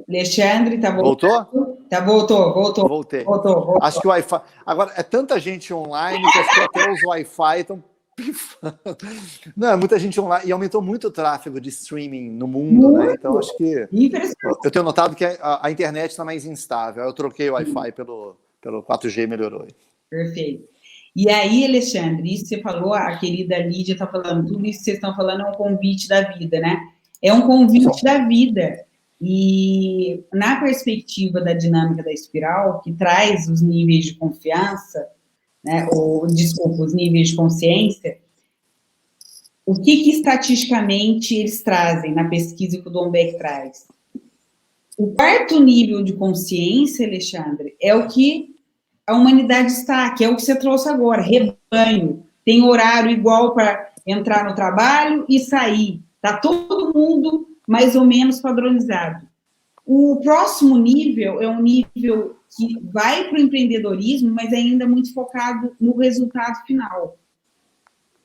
Alexandre, está voltando? Voltou? Tá, voltou. Voltei. Voltou. Acho que o Wi-Fi... Agora, é tanta gente online que acho que até os Wi-Fi estão pifando. Não, é muita gente online. E aumentou muito o tráfego de streaming no mundo, né? Então, acho que... Eu tenho notado que a internet está mais instável. Eu troquei o Wi-Fi pelo 4G, melhorou. Perfeito. E aí, Alexandre, isso que você falou, a querida Lídia está falando, tudo isso que vocês estão falando é um convite da vida, né? É um convite da vida. E na perspectiva da dinâmica da espiral, que traz os níveis de confiança, né, os níveis de consciência, o que estatisticamente eles trazem na pesquisa que o Dom Beck traz? O quarto nível de consciência, Alexandre, é o que a humanidade está, que é o que você trouxe agora, rebanho, tem horário igual para entrar no trabalho e sair, está todo mundo mais ou menos padronizado. O próximo nível é um nível que vai para o empreendedorismo, mas ainda muito focado no resultado final.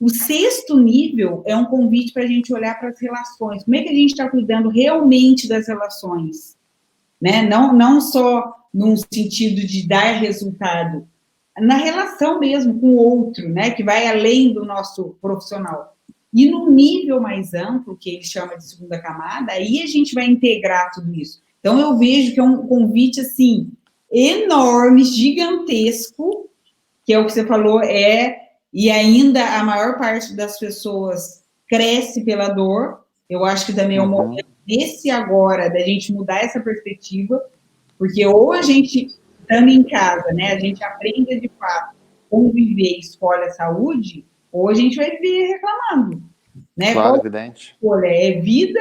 O sexto nível é um convite para a gente olhar para as relações. Como é que a gente está cuidando realmente das relações? Né? Não só num sentido de dar resultado, na relação mesmo com o outro, né? Que vai além do nosso profissional. E no nível mais amplo, que ele chama de segunda camada, aí a gente vai integrar tudo isso. Então, eu vejo que é um convite, assim, enorme, gigantesco, que é o que você falou, e ainda a maior parte das pessoas cresce pela dor. Eu acho que também é um momento desse agora, da gente mudar essa perspectiva, porque ou a gente, estando em casa, né, a gente aprende de fato como viver e escolhe a saúde, ou a gente vai viver reclamando. Né? Claro, evidente. Escolha é vida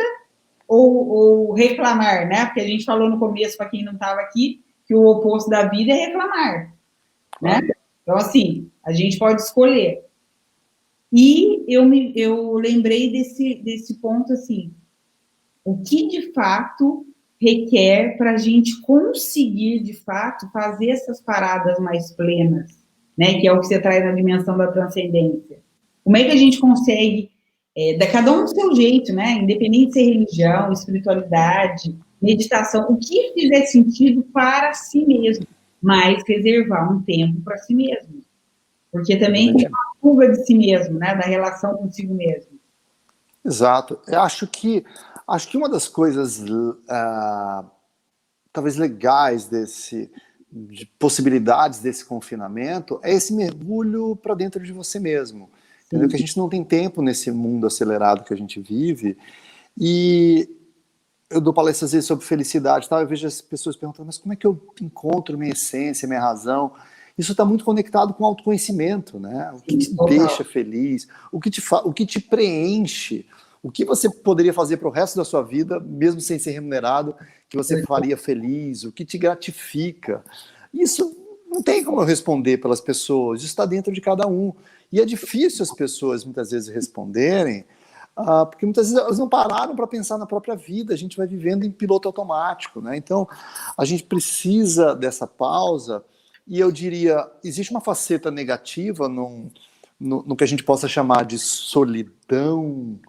ou reclamar, né? Porque a gente falou no começo, para quem não estava aqui, que o oposto da vida é reclamar. Claro. Né? Então, assim, a gente pode escolher. E eu lembrei desse ponto, assim, o que de fato requer para a gente conseguir, de fato, fazer essas paradas mais plenas, né? Que é o que você traz na dimensão da transcendência. Como é que a gente consegue, da cada um do seu jeito, né? Independente de ser religião, espiritualidade, meditação, o que fizer sentido para si mesmo, mas reservar um tempo para si mesmo. Porque também tem uma fuga de si mesmo, né? Da relação consigo mesmo. Exato. Eu acho que uma das coisas talvez legais de possibilidades desse confinamento é esse mergulho para dentro de você mesmo. Entendeu? Que a gente não tem tempo nesse mundo acelerado que a gente vive. E eu dou palestras às vezes sobre felicidade, tá? Eu vejo as pessoas perguntando, mas como é que eu encontro minha essência, minha razão? Isso está muito conectado com o autoconhecimento, né? O que te deixa feliz, o que te preenche, o que você poderia fazer para o resto da sua vida, mesmo sem ser remunerado, que você faria feliz, o que te gratifica. Isso não tem como eu responder pelas pessoas, isso está dentro de cada um. E é difícil as pessoas, muitas vezes, responderem, porque muitas vezes elas não pararam para pensar na própria vida, a gente vai vivendo em piloto automático, né? Então, a gente precisa dessa pausa, e eu diria, existe uma faceta negativa no que a gente possa chamar de solidão,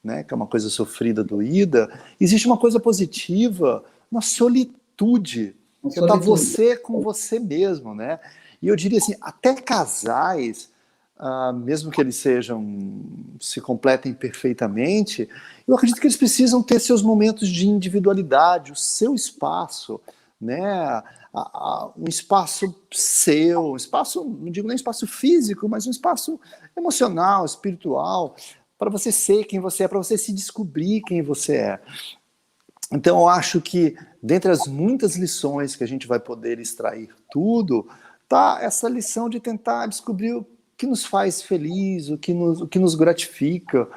né, que é uma coisa sofrida, doída. Existe uma coisa positiva na solitude, que está você com você mesmo, né? E eu diria assim, até casais, mesmo que eles se completem perfeitamente, eu acredito que eles precisam ter seus momentos de individualidade, o seu espaço, né? Um espaço seu, um espaço, não digo nem espaço físico, mas um espaço emocional, espiritual, para você ser quem você é, para você se descobrir quem você é. Então eu acho que, dentre as muitas lições que a gente vai poder extrair tudo, tá essa lição de tentar descobrir o que nos faz feliz, o que nos gratifica,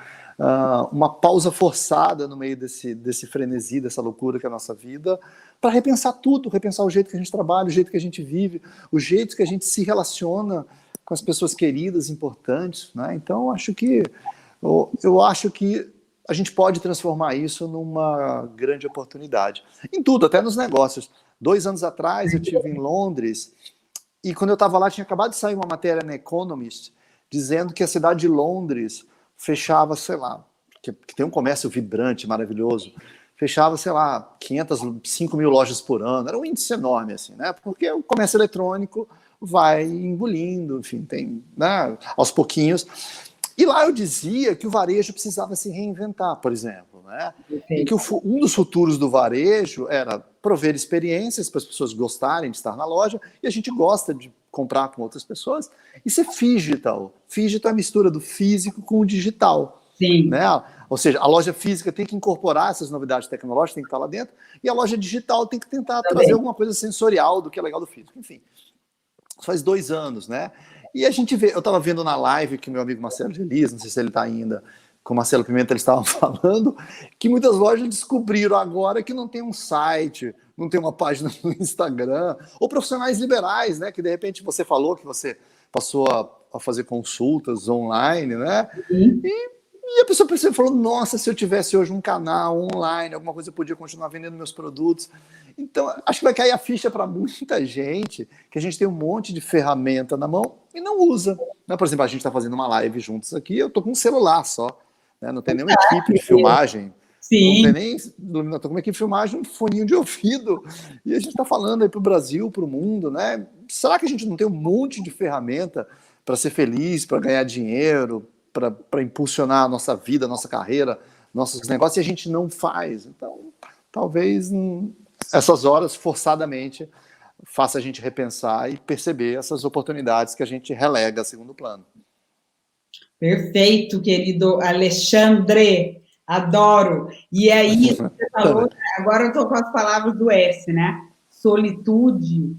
uma pausa forçada no meio desse frenesi, dessa loucura que é a nossa vida, para repensar tudo, repensar o jeito que a gente trabalha, o jeito que a gente vive, o jeito que a gente se relaciona com as pessoas queridas, importantes, né? Então, eu acho que a gente pode transformar isso numa grande oportunidade. Em tudo, até nos negócios. 2 anos atrás, eu estive em Londres, e quando eu estava lá, tinha acabado de sair uma matéria na Economist, dizendo que a cidade de Londres fechava, sei lá, que tem um comércio vibrante, maravilhoso, fechava, sei lá, 5 mil lojas por ano. Era um índice enorme, assim, né? Porque o comércio eletrônico vai engolindo, enfim, tem, né, aos pouquinhos. E lá eu dizia que o varejo precisava se reinventar, por exemplo, né? E que um dos futuros do varejo era prover experiências para as pessoas gostarem de estar na loja, e a gente gosta de comprar com outras pessoas, e ser phygital. Phygital é a mistura do físico com o digital. Sim. Né? Ou seja, a loja física tem que incorporar essas novidades tecnológicas, tem que estar lá dentro, e a loja digital tem que tentar trazer alguma coisa sensorial do que é legal do físico. Enfim, faz 2 anos, né? E a gente vê, eu estava vendo na live que meu amigo Marcelo de Elis, não sei se ele está ainda, com o Marcelo Pimenta, eles estavam falando que muitas lojas descobriram agora que não tem um site, não tem uma página no Instagram, ou profissionais liberais, né? Que de repente você falou que você passou a fazer consultas online, né? E a pessoa percebeu e falou, nossa, se eu tivesse hoje um canal online, alguma coisa, eu podia continuar vendendo meus produtos. Então, acho que vai cair a ficha para muita gente, que a gente tem um monte de ferramenta na mão e não usa. Né? Por exemplo, a gente está fazendo uma live juntos aqui, eu estou com um celular só, né? Não tem nenhuma equipe de filmagem. Sim. Não tem nem, não estou com uma equipe de filmagem, um foninho de ouvido. E a gente está falando aí para o Brasil, para o mundo, né? Será que a gente não tem um monte de ferramenta para ser feliz, para ganhar dinheiro, para impulsionar a nossa vida, a nossa carreira, nossos negócios, e a gente não faz? Então, talvez essas horas, forçadamente, faça a gente repensar e perceber essas oportunidades que a gente relega a segundo plano. Perfeito, querido Alexandre, adoro. E aí, você falou, agora eu estou com as palavras do S, né? Solitude.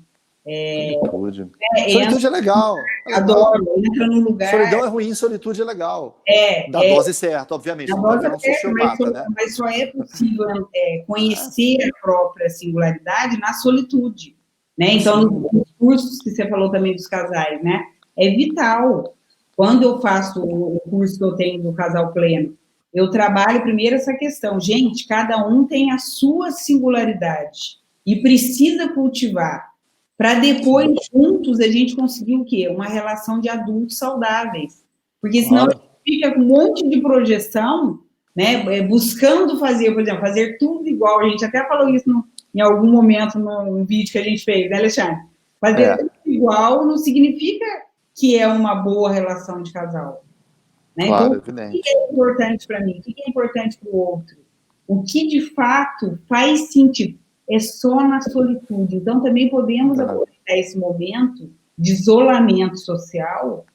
Solitude é legal. Adoro, entra no lugar. Solidão é ruim, solitude é legal. Da dose certa, obviamente. Da não dose pode virar um sociopata, né? Mas só é possível conhecer a própria singularidade na solitude. Né? Então, nos cursos que você falou também dos casais, né? É vital. Quando eu faço o curso que eu tenho do Casal Pleno, eu trabalho primeiro essa questão. Gente, cada um tem a sua singularidade e precisa cultivar para depois, juntos, a gente conseguir o quê? Uma relação de adultos saudáveis. Porque senão a gente fica com um monte de projeção, né? Buscando fazer, por exemplo, fazer tudo igual. A gente até falou isso em algum momento no vídeo que a gente fez, né, Alexandre? Fazer tudo igual não significa que é uma boa relação de casal. Né? Claro, então, o que é importante para mim? O que é importante para o outro? O que, de fato, faz sentido? É só na solitude. Então, também podemos aproveitar esse momento de isolamento social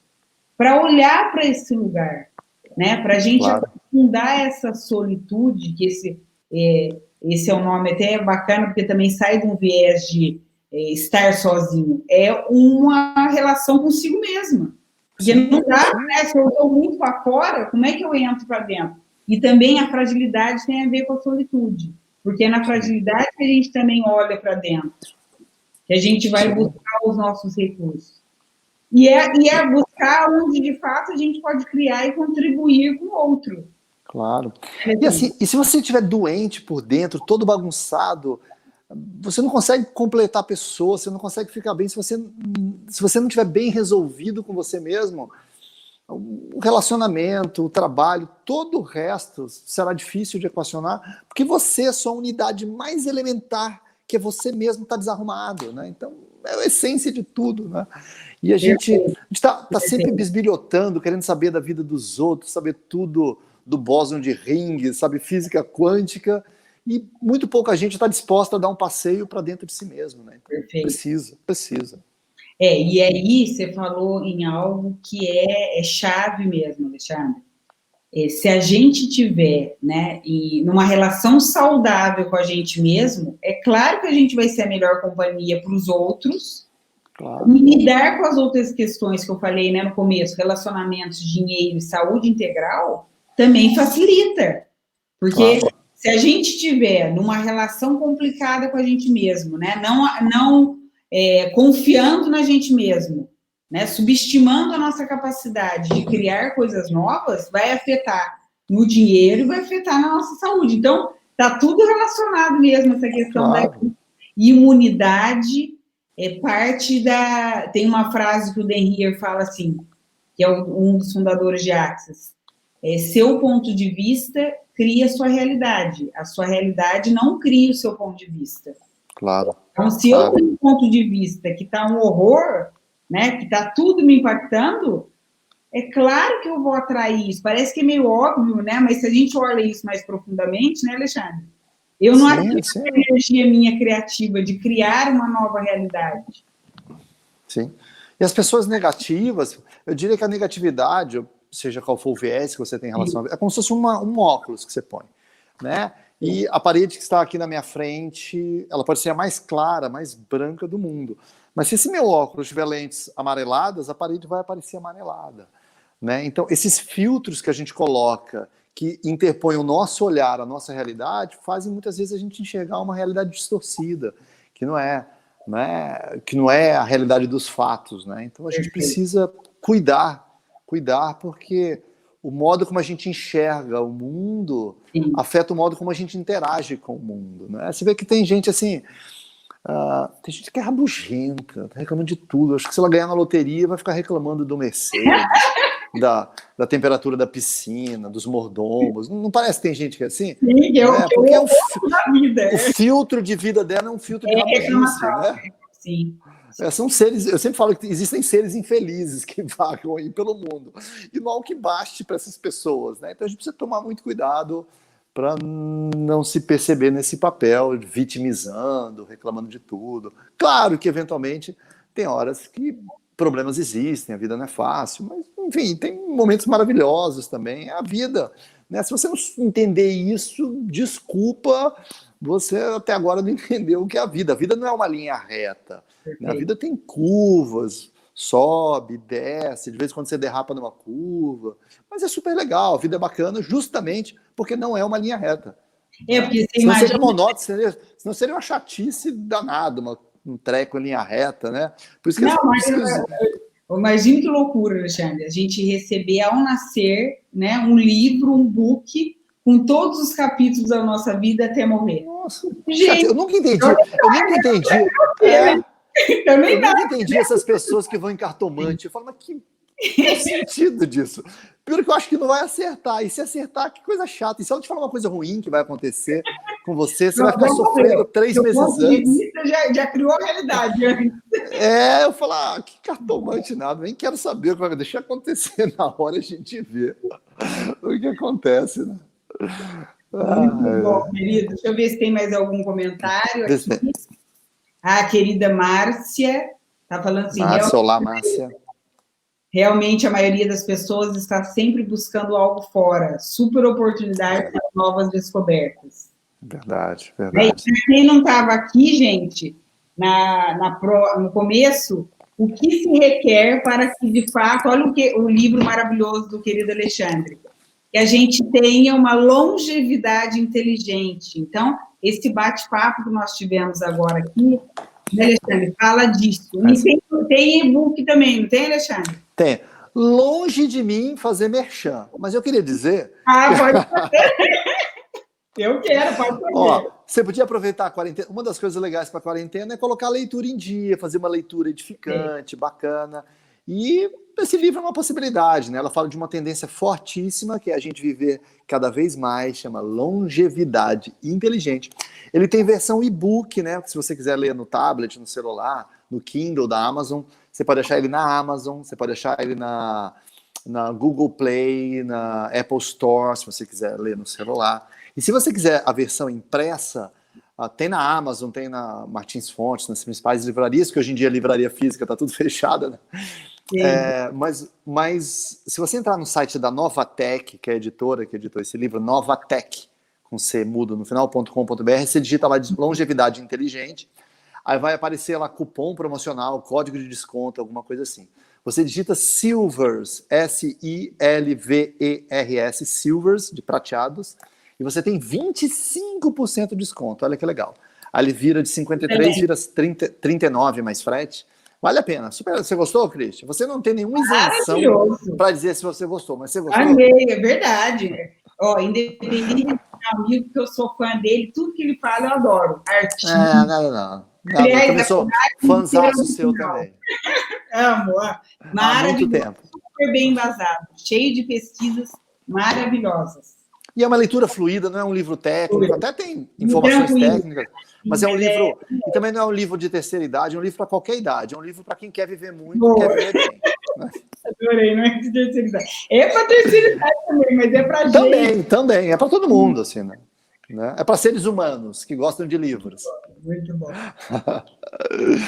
para olhar para esse lugar, né? Para a gente aprofundar essa solitude, que esse é um nome até bacana, porque também sai de um viés de estar sozinho. É uma relação consigo mesma. Porque não dá, né? Se eu estou muito para fora, como é que eu entro para dentro? E também a fragilidade tem a ver com a solitude. Porque é na fragilidade que a gente também olha para dentro. Que a gente vai buscar os nossos recursos. E é buscar onde, de fato, a gente pode criar e contribuir com o outro. Claro. E assim, e se você estiver doente por dentro, todo bagunçado, você não consegue completar a pessoa, você não consegue ficar bem. Se você não estiver bem resolvido com você mesmo, o relacionamento, o trabalho, todo o resto será difícil de equacionar, porque você, a sua unidade mais elementar, que é você mesmo, está desarrumado, né? Então, é a essência de tudo, né? E a gente está sempre bisbilhotando, querendo saber da vida dos outros, saber tudo do bóson de Ring, sabe, física quântica, e muito pouca gente está disposta a dar um passeio para dentro de si mesmo, né? Então, precisa. E aí você falou em algo que é chave mesmo, Alexandre. Se a gente tiver, né, numa relação saudável com a gente mesmo, é claro que a gente vai ser a melhor companhia para os outros. E lidar com as outras questões que eu falei, né, no começo, relacionamentos, dinheiro e saúde integral, também facilita. Porque se a gente tiver numa relação complicada com a gente mesmo, né, não confiando na gente mesmo, né, subestimando a nossa capacidade de criar coisas novas, vai afetar no dinheiro e vai afetar na nossa saúde. Então, está tudo relacionado mesmo, essa questão da imunidade, é parte da... Tem uma frase que o Dan Heer fala assim, que é um dos fundadores de Access, seu ponto de vista cria a sua realidade não cria o seu ponto de vista. Claro. Então, se eu tenho um ponto de vista que está um horror, né, que está tudo me impactando, é claro que eu vou atrair isso. Parece que é meio óbvio, né? Mas se a gente olha isso mais profundamente, né, Alexandre? Eu não acredito na energia minha criativa de criar uma nova realidade. Sim. E as pessoas negativas, eu diria que a negatividade, seja qual for o viés que você tem em relação a... É como se fosse um óculos que você põe, né? E a parede que está aqui na minha frente, ela pode ser a mais clara, mais branca do mundo. Mas se esse meu óculos tiver lentes amareladas, a parede vai aparecer amarelada, né? Então, esses filtros que a gente coloca, que interpõem o nosso olhar, a nossa realidade, fazem muitas vezes a gente enxergar uma realidade distorcida, que não é a realidade dos fatos, né? Então, a gente precisa cuidar, porque o modo como a gente enxerga o mundo afeta o modo como a gente interage com o mundo, né? Você vê que tem gente assim... tem gente que é rabugenta, tá reclamando de tudo. Acho que se ela ganhar na loteria, vai ficar reclamando do Mercedes, da temperatura da piscina, dos mordomos. Não parece que tem gente que é assim? Sim, porque o filtro de vida dela é um filtro de rabugice, né? Sim. São seres, eu sempre falo que existem seres infelizes que vagam aí pelo mundo. E não há o que baste para essas pessoas, né? Então a gente precisa tomar muito cuidado para não se perceber nesse papel, vitimizando, reclamando de tudo. Claro que, eventualmente, tem horas que problemas existem, a vida não é fácil, mas, enfim, tem momentos maravilhosos também. É a vida, né? Se você não entender isso, desculpa, você até agora não entendeu o que é a vida. A vida não é uma linha reta, né? A vida tem curvas, sobe, desce, de vez em quando você derrapa numa curva, mas é super legal, a vida é bacana justamente porque não é uma linha reta. Porque você senão seria monótono, senão seria uma chatice danada, um treco em linha reta, né? Por isso que eu imagino que loucura, Alexandre, a gente receber ao nascer, né, um livro, um book, com todos os capítulos da nossa vida até morrer. Nossa, gente, eu nunca entendi. Eu nunca entendi essas pessoas que vão em cartomante. Eu falo, mas que sentido disso? Pior que eu acho que não vai acertar. E se acertar, que coisa chata. E se ela te falar uma coisa ruim que vai acontecer com você, você vai ficar sofrendo 3 meses antes. Já criou a realidade. Eu falo, que cartomante nada. Nem quero saber o que vai deixar acontecer na hora, a gente vê o que acontece, né? Muito bom, querido. Deixa eu ver se tem mais algum comentário aqui. A querida Márcia está falando assim... Olá, Márcia. Realmente, a maioria das pessoas está sempre buscando algo fora. Super oportunidade para novas descobertas. Verdade. Quem não estava aqui, gente, no começo, o que se requer para que, de fato... Olha o livro maravilhoso do querido Alexandre. Que a gente tenha uma longevidade inteligente. Então, esse bate-papo que nós tivemos agora aqui, né, Alexandre, fala disso. E tem e-book também, não tem, Alexandre? Tem. Longe de mim fazer merchan, mas eu queria dizer... pode fazer. Eu quero, pode fazer. Você podia aproveitar a quarentena. Uma das coisas legais para a quarentena é colocar a leitura em dia, fazer uma leitura edificante, bacana. E esse livro é uma possibilidade, né? Ela fala de uma tendência fortíssima, que é a gente viver cada vez mais, chama longevidade inteligente. Ele tem versão e-book, né? Se você quiser ler no tablet, no celular, no Kindle da Amazon, você pode achar ele na Amazon, você pode achar ele na Google Play, na Apple Store, se você quiser ler no celular. E se você quiser a versão impressa, tem na Amazon, tem na Martins Fontes, nas principais livrarias, que hoje em dia a livraria física está tudo fechada, né? Mas se você entrar no site da Novatec, que é a editora que editou esse livro, Novatec, com C mudo no final.com.br, você digita lá de longevidade inteligente, aí vai aparecer lá cupom promocional, código de desconto, alguma coisa assim. Você digita Silvers, S-I-L-V-E-R-S, Silvers, de prateados, e você tem 25% de desconto, olha que legal. Aí ele vira de 53, vira 39 mais frete. Vale a pena. Você gostou, Cristian? Você não tem nenhuma isenção para dizer se você gostou, mas você gostou? Amei, é verdade. Ó, independente de ser amigo, porque eu sou fã dele, tudo que ele fala eu adoro. Artista. Nada. Eu também sou fãzaço seu também. Amo, ó. Há muito Maravilhoso, tempo. super bem embasado, cheio de pesquisas maravilhosas. E é uma leitura fluida, não é um livro técnico, até tem informações Tranquilo. técnicas, mas é um livro, e também não é um livro de terceira idade, é um livro para qualquer idade, é um livro para quem quer viver muito e quer viver bem. Adorei, não é de terceira idade. É para terceira idade também, mas é para gente. Também, é para todo mundo, assim, né? É para seres humanos que gostam de livros. Muito bom.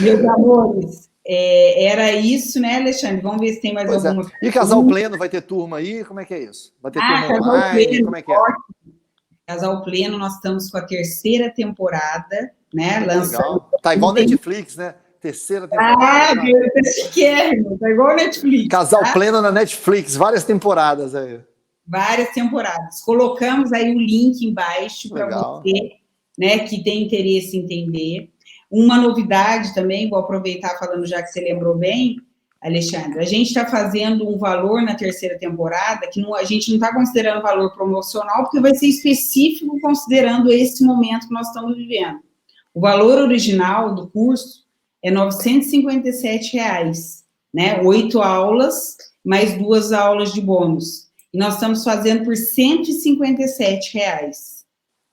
Meus amores, era isso, né, Alexandre? Vamos ver se tem mais alguma. E Casal Pleno vai ter turma aí? Como é que é isso? Vai ter turma Casal online? Pleno, Como é que é? Casal Pleno, nós estamos com a terceira temporada, né? Lançando. Legal. Tá igual Netflix, né? Terceira temporada. Tá chiquérrimo, tá igual Netflix. Casal Pleno na Netflix, várias temporadas aí. Várias temporadas. Colocamos aí o link embaixo para você, né, que tem interesse em entender. Uma novidade também, vou aproveitar falando já que você lembrou bem, Alexandre, a gente está fazendo um valor na terceira temporada que a gente não está considerando valor promocional, porque vai ser específico considerando esse momento que nós estamos vivendo. O valor original do curso é R$ 957, né? 8 aulas, mais 2 aulas de bônus. E nós estamos fazendo por R$ 157.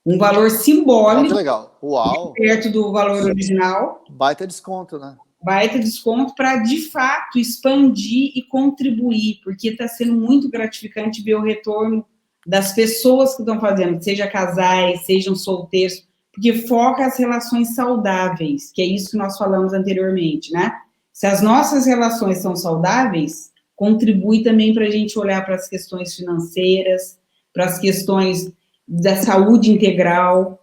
Um valor simbólico. Legal. Uau. Perto do valor original. Baita desconto, né? Baita desconto para, de fato, expandir e contribuir, porque está sendo muito gratificante ver o retorno das pessoas que estão fazendo, seja casais, sejam solteiros, porque foca as relações saudáveis, que é isso que nós falamos anteriormente, né? Se as nossas relações são saudáveis, contribui também para a gente olhar para as questões financeiras, para as questões da saúde integral.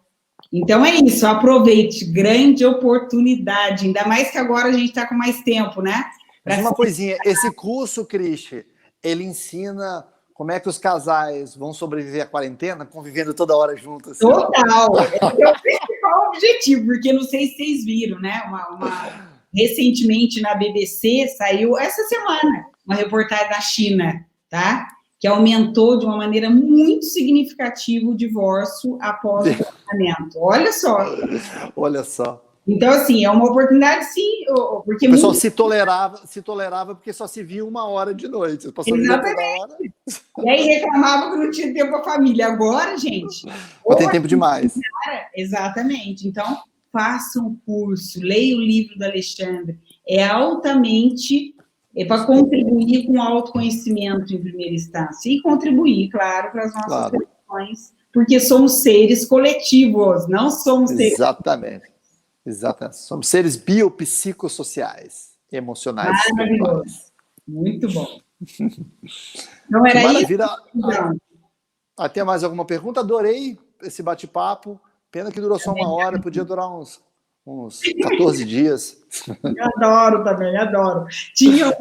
Então é isso, aproveite, grande oportunidade, ainda mais que agora a gente está com mais tempo, né? Mas uma coisinha, esse curso, Cristi, ele ensina como é que os casais vão sobreviver à quarentena, convivendo toda hora juntos. Assim. Total, esse é o principal objetivo, porque não sei se vocês viram, né? Recentemente na BBC saiu, essa semana, uma reportagem da China, tá? Que aumentou de uma maneira muito significativa o divórcio após o confinamento. Olha só. Olha só. Então, assim, é uma oportunidade, sim, porque... O pessoal se tolerava porque só se via 1 hora de noite. Exatamente. E aí reclamava que não tinha tempo para a família. Agora, gente... Tem tempo demais. Exatamente. Então, faça um curso, leia o livro do Alexandre. É altamente... para contribuir com o autoconhecimento em primeira instância. E contribuir, claro, para as nossas relações, porque somos seres coletivos, não somos seres... Exatamente. Somos seres biopsicossociais, emocionais. Maravilhoso. Muito bom. Então, era maravilha. Isso. Até mais alguma pergunta? Adorei esse bate-papo. Pena que durou só 1 hora, podia durar uns 14 dias. Adoro também, adoro. A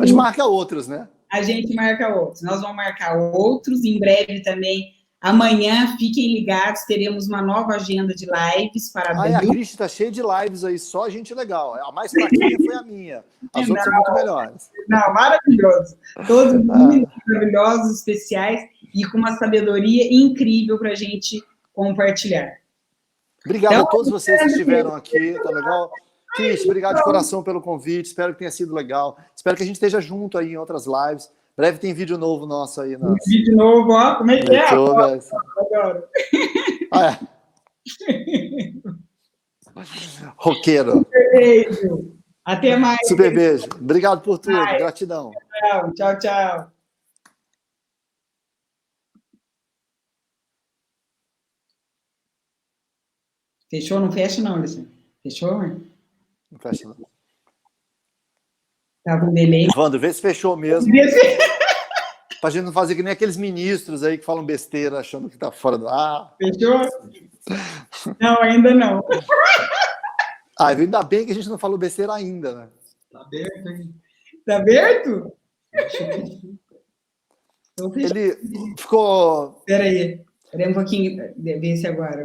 gente marca outros, né? A gente marca outros. Nós vamos marcar outros. Em breve também. Amanhã, fiquem ligados, teremos uma nova agenda de lives para a Cristi está cheia de lives aí, só gente legal. A mais fraquinha foi a minha. As outras são muito melhores. Não, maravilhoso. Todos muito maravilhosos, especiais e com uma sabedoria incrível para a gente compartilhar. Obrigado a todos vocês que estiveram aqui, tá legal? Cristi, obrigado de coração pelo convite, espero que tenha sido legal. Espero que a gente esteja junto aí em outras lives. Breve tem vídeo novo nosso aí. Vídeo novo, ó. Como é que é? Adoro. Roqueiro. Super beijo. Até mais. Super beijo. Obrigado por tudo. Gratidão. Tchau, tchau. Fechou? Não fecha, não, Alexandre. Fechou, amor? Não fecha, não. Tá com delay. Wando, vê se fechou mesmo. Pra gente não fazer que nem aqueles ministros aí que falam besteira achando que tá fora do ar. Fechou? Não, ainda não. Ainda bem que a gente não falou besteira ainda, né? Tá aberto, hein? Tá aberto? Ele ficou... Espera aí um pouquinho, ver se agora.